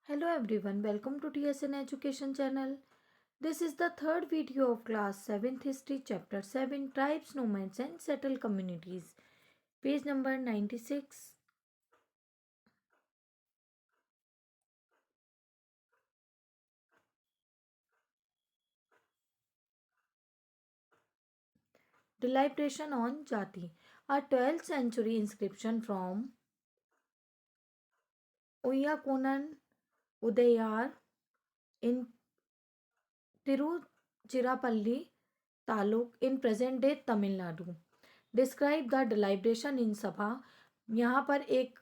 Hello everyone, welcome to TSN Education channel. This is the third video of class 7th history chapter 7 tribes, nomads and settled communities. Page number 96. Deliberation on Jati. A 12th century inscription from Uyakonan Udayar in Tiruchirappalli Taluk in present day Tamil Nadu. Describe the deliberation in सभा. यहाँ पर एक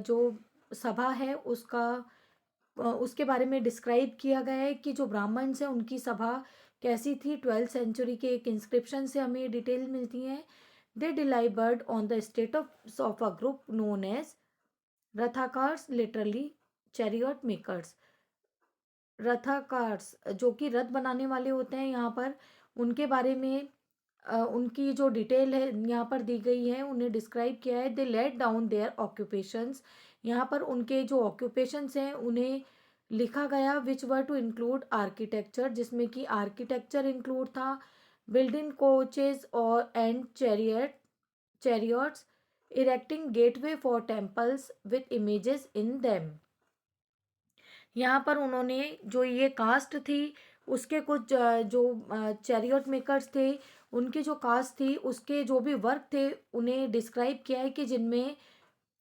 जो सभा है उसके बारे में डिस्क्राइब किया गया है कि जो ब्राह्मण है उनकी सभा कैसी थी. 12th सेंचुरी के एक इंस्क्रिप्शन से हमें डिटेल मिलती है. They delivered on the status of a group known as Rathakaras, literally chariot makers. Rathakaras जो कि रथ बनाने वाले होते हैं, यहाँ पर उनके बारे में उनकी जो डिटेल है यहाँ पर दी गई है, उन्हें डिस्क्राइब किया है. दे लेट डाउन देयर ऑक्यूपेशंस. यहाँ पर उनके जो ऑक्यूपेशंस हैं उन्हें लिखा गया. विच वर टू इंक्लूड आर्किटेक्चर, जिसमें कि आर्किटेक्चर इंक्लूड था. बिल्डिंग कोचेज और and chariots. Erecting gateway for temples with images in them. यहाँ पर उन्होंने जो ये कास्ट थी उसके कुछ जो चैरियट मेकर्स थे उनकी जो कास्ट थी उसके जो भी वर्क थे उन्हें डिस्क्राइब किया है कि जिनमें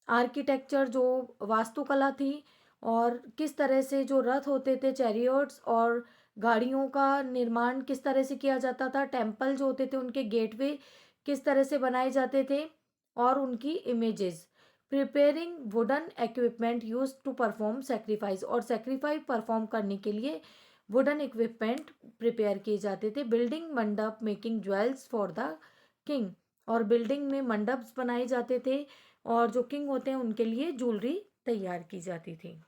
आर्किटेक्चर जो वास्तुकला थी और किस तरह से जो रथ होते थे चैरियट्स और गाड़ियों का निर्माण किस तरह से किया जाता था. टेम्पल जो होते थे उनके गेटवे किस तरह से बनाए जाते थे और उनकी images. Preparing wooden equipment use to perform sacrifice, और सेक्रीफाइस परफॉर्म करने के लिए वुडन इक्विपमेंट प्रिपेयर किए जाते थे. बिल्डिंग मंडप, making jewels for the king, और बिल्डिंग में मंडप्स बनाए जाते थे और जो किंग होते हैं उनके लिए ज्वेलरी तैयार की जाती थी.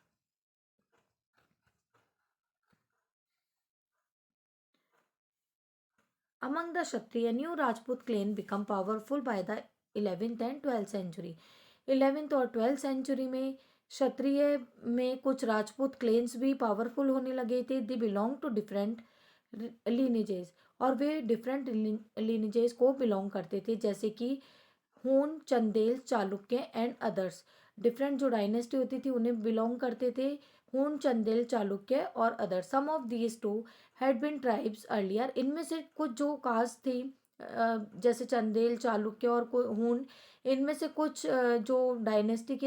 Among the Kshatriya, new Rajput clan become powerful by the 11th and 12th century. 11th और 12th सेंचुरी में क्षत्रिय में कुछ राजपूत क्लेन्स भी पावरफुल होने लगे थे. They belong to different lineages, और वे डिफरेंट लीनेजेस को बिलोंग करते थे, जैसे कि हून, Chandel, Chalukya and others. Different जो डायनेस्टी होती थी उन्हें बिलोंग करते थे हून, चंदेल, चालुक्य और others. Some of these too had been tribes earlier. इनमें से कुछ जो कास्ट थी जैसे चंदेल, चालुक्य और हून, इनमें से कुछ जो डायनेस्टी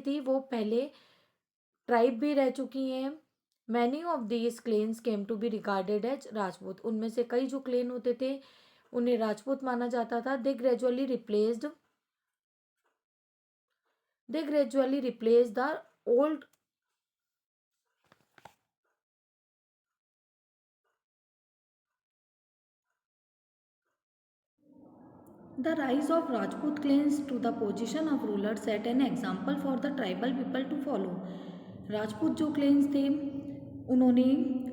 थी वो पहले ट्राइब भी रह चुकी हैं. Many of these clans came to be regarded as Rajput. उनमें से कई जो क्लेन होते थे उन्हें राजपूत माना जाता था. They gradually replace the old. The rise of Rajput clans to the position of ruler set an example for the tribal people to follow. Rajput जो क्लेन्स थे उन्होंने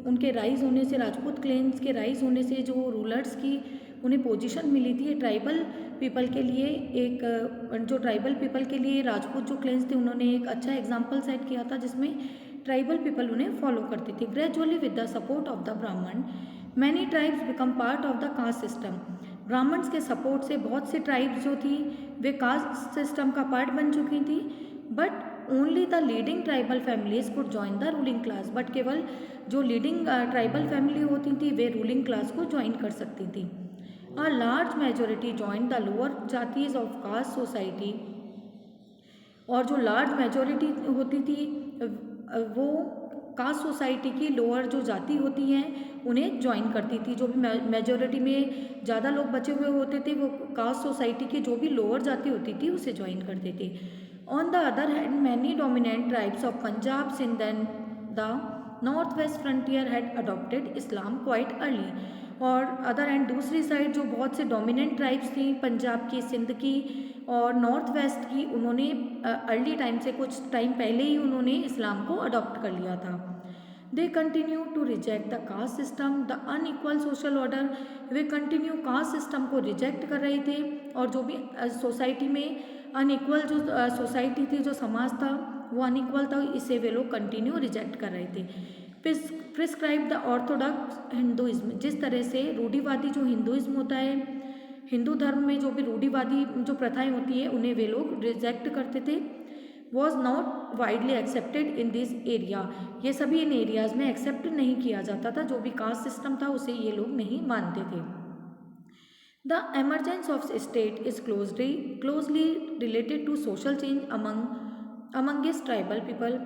उनके राइज होने से, राजपूत क्लेन्स के राइज होने से जो रूलर्स की उन्हें पोजीशन मिली थी ट्राइबल पीपल के लिए, एक जो ट्राइबल पीपल के लिए राजपूत जो क्लेन्स थे उन्होंने एक अच्छा एग्जाम्पल सेट किया था जिसमें ट्राइबल पीपल उन्हें फॉलो करते थे. Gradually with the support of the Brahmana many tribes become part of the caste system. Brahmanas के सपोर्ट से बहुत सी ट्राइब्स जो थी वे कास्ट सिस्टम का पार्ट बन चुकी थी. But only the leading tribal families could join the ruling class. बट केवल जो लीडिंग ट्राइबल फैमिली होती थी वे रूलिंग क्लास को ज्वाइन कर सकती थी. A large majority join the lower जातीज of caste society. और जो लार्ज मेजोरिटी होती थी वो कास्ट सोसाइटी की लोअर जो जाति होती हैं उन्हें ज्वाइन करती थी. जो भी मेजोरिटी में ज़्यादा लोग बचे हुए होते थे वो कास्ट सोसाइटी की जो भी लोअर जाति होती थी उसे ज्वाइन करते थे. On the other hand many dominant tribes of Punjab, Sindh and the north west frontier had adopted Islam quite early. और अदर एंड दूसरी साइड जो बहुत से डोमिनेंट ट्राइब्स थी पंजाब की, सिंध की और नॉर्थ वेस्ट की, उन्होंने अर्ली टाइम से कुछ टाइम पहले ही उन्होंने इस्लाम को अडॉप्ट कर लिया था. They continue to reject the caste system, the unequal social order. वे कंटिन्यू कास्ट सिस्टम को रिजेक्ट कर रहे थे और जो भी सोसाइटी में अनइक्वल जो सोसाइटी थी, जो समाज था वो अनइक्वल था, इसे वे लोग कंटिन्यू रिजेक्ट कर रहे थे। प्रिस्क्राइब द ऑर्थोडॉक्स हिंदुइज्म, जिस तरह से रूढ़िवादी जो हिंदुइज्म होता है, हिंदू धर्म में जो भी रूढ़िवादी जो प्रथाएं होती है उन्हें वे लोग रिजेक्ट करते थे। Was not widely accepted in this area, ये सभी इन एरियाज में एक्सेप्ट नहीं किया जाता था, जो भी कास्ट सिस्टम था उसे ये लोग नहीं मानते थे। The emergence of state is closely related to social change amongest tribal people,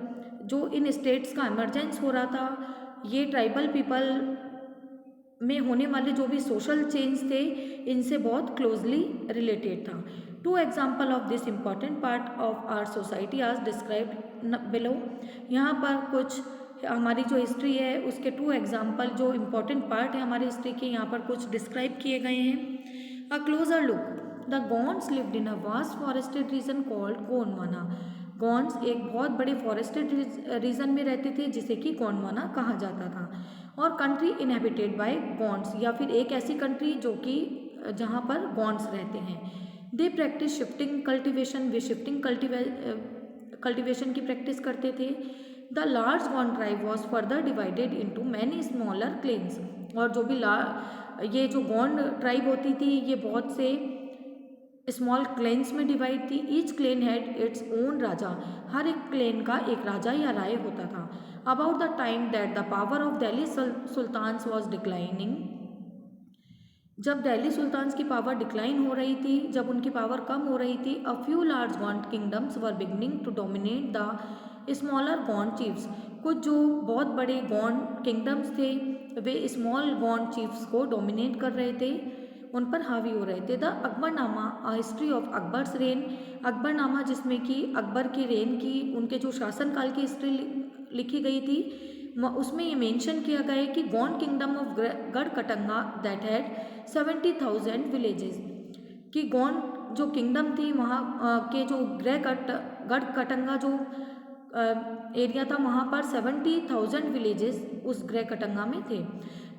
जो इन स्टेट्स का एमरजेंस हो रहा था ये ट्राइबल पीपल में होने वाले जो भी सोशल चेंज थे इनसे बहुत क्लोजली रिलेटेड था। Two example of this important part of our society आज डिस्क्राइब्ड बिलो, यहाँ पर कुछ हमारी जो हिस्ट्री है उसके टू एग्जाम्पल जो इम्पॉर्टेंट पार्ट है हमारी हिस्ट्री के यहाँ पर कुछ डिस्क्राइब किए गए हैं। A closer look, the Gonds lived in a vast forested region called Gondwana. Gonds एक बहुत बड़े फॉरेस्टेड रीजन में रहते थे जिसे कि गोंडवाना कहा जाता था। और कंट्री इनहेबिटेड बाय गॉन्ड्स, या फिर एक ऐसी कंट्री जो कि जहाँ पर गॉन्ड्स रहते हैं। They practice shifting cultivation, way shifting cultivation की प्रैक्टिस करते थे। The large Gond tribe was further divided into many smaller clans, और जो भी ये जो गॉन्ड ट्राइब होती थी ये बहुत से स्मॉल क्लेन्स में डिवाइड थी। Each clan had its own raja, हर एक क्लेन का एक राजा या राय होता था। About the time that the power of Delhi sultans was declining, जब दिल्ली सुल्तान्स की पावर डिक्लाइन हो रही थी, जब उनकी पावर कम हो रही थी, a few large Gond kingdoms were beginning to dominate the smaller Gond chiefs, कुछ जो बहुत बड़े गॉन्ड किंगडम्स थे वे स्मॉल गॉन्ड चीफ्स को डोमिनेट कर रहे थे, उन पर हावी हो रहे थे। The Akbarnama, a history of Akbar's reign, Akbarnama जिसमें कि अकबर की रेन की, उनके जो शासनकाल की हिस्ट्री लिखी गई थी, उसमें ये मेंशन किया गया है कि Gond kingdom of Garhakatanga that had 70,000 villages, कि गॉन्ड जो किंगडम थी वहाँ के जो गढ़कटंगा जो एरिया था वहाँ पर 70,000 विलेजेस उस गढ़कटंगा में थे।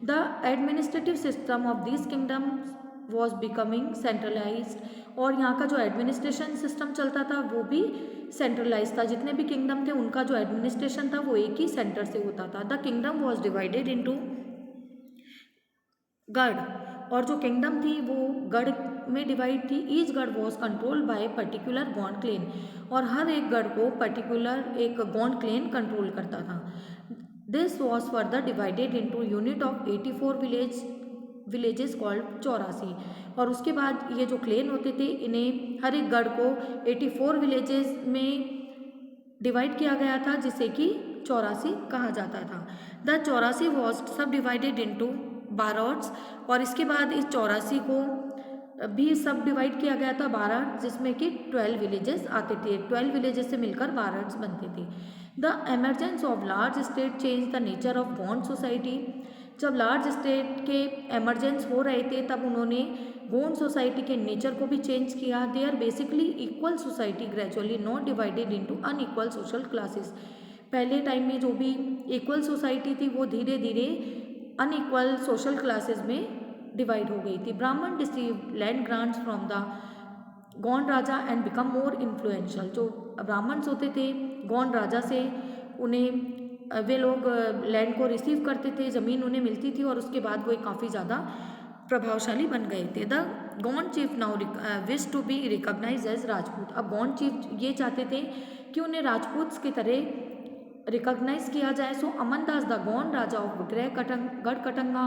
The administrative system of this kingdom was becoming centralised, और यहाँ का जो एडमिनिस्ट्रेशन सिस्टम चलता था वो भी सेंट्रलाइज था, जितने भी किंगडम थे उनका जो एडमिनिस्ट्रेशन था वो एक ही सेंटर से होता था। The kingdom was divided into गढ़, और जो किंगडम थी वो गढ़ में डिवाइड थी। Each garh was controlled by particular Gond clan, और हर एक गढ़ को पर्टिकुलर एक गॉन्ड क्लेन कंट्रोल करता था। This was further divided into unit of 84 villages called 84, और उसके बाद ये जो क्लेन होते थे इन्हें हर एक गढ़ को 84 विलेजेस में डिवाइड किया गया था जिसे कि 84 कहा जाता था। द 84 वॉज सब डिवाइडेड इनटू बारॉट्स, और इसके बाद इस 84 को भी सब डिवाइड किया गया था बारह, जिसमें कि 12 विलेजेस आते थे, 12 विलेजेस से मिलकर बारट्स बनते थे। The emergence of large state change the nature of Gond society, जब लार्ज स्टेट के एमरजेंस हो रहे थे तब उन्होंने गॉन्ड सोसाइटी के नेचर को भी चेंज किया। They are basically equal society gradually not divided into unequal social classes, पहले टाइम में जो भी इक्वल सोसाइटी थी वो धीरे धीरे अनइक्वल सोशल क्लासेस में डिवाइड हो गई थी। Brahmin receive land grants from the Gond raja and become more influential, जो ब्राह्मण्स होते थे गॉन्ड राजा से उन्हें वे लोग लैंड को रिसीव करते थे, ज़मीन उन्हें मिलती थी और उसके बाद वो काफ़ी ज़्यादा प्रभावशाली बन गए थे। The Gond chief now wish to be recognise as Rajput, अब गॉन्ड चीफ ये चाहते थे कि उन्हें राजपूत की तरह रिकॉग्नाइज किया जाए। So Aman Das the Gond raja of Garhakatanga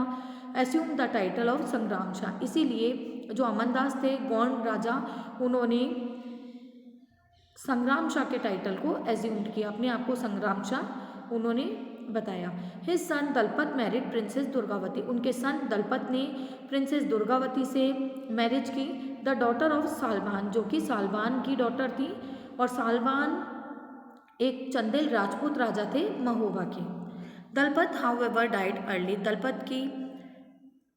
assume the title of Sangram Shah, इसीलिए जो अमनदास थे गॉन्ड राजा उन्होंने संग्राम शाह के टाइटल को एज्यूम किया, अपने आप को संग्राम शाह उन्होंने बताया। His son Dalpat married princess Durgavati, उनके सन दलपत ने प्रिंसेस दुर्गावती से मैरिज की। द डॉटर ऑफ सालबान, जो कि सालबान की डॉटर थी, और सालबान एक चंदेल राजपूत राजा थे महोबा के। Dalpat however died early, Dalpat की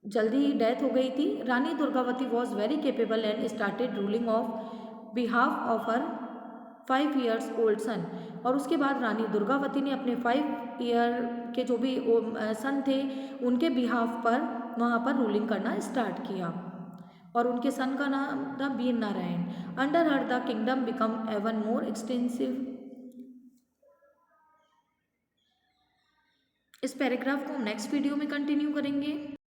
जल्दी ही डेथ हो गई थी। Rani Durgavati was very capable and started ruling of behalf of her 5 years old son, और उसके बाद रानी दुर्गावती ने अपने 5 ईयर के जो भी सन थे उनके बिहाफ पर वहाँ पर रूलिंग करना स्टार्ट किया। और उनके सन का नाम था Vir Narayan. Under her the kingdom become even more extensive. इस पैराग्राफ को हम नेक्स्ट वीडियो में कंटिन्यू करेंगे।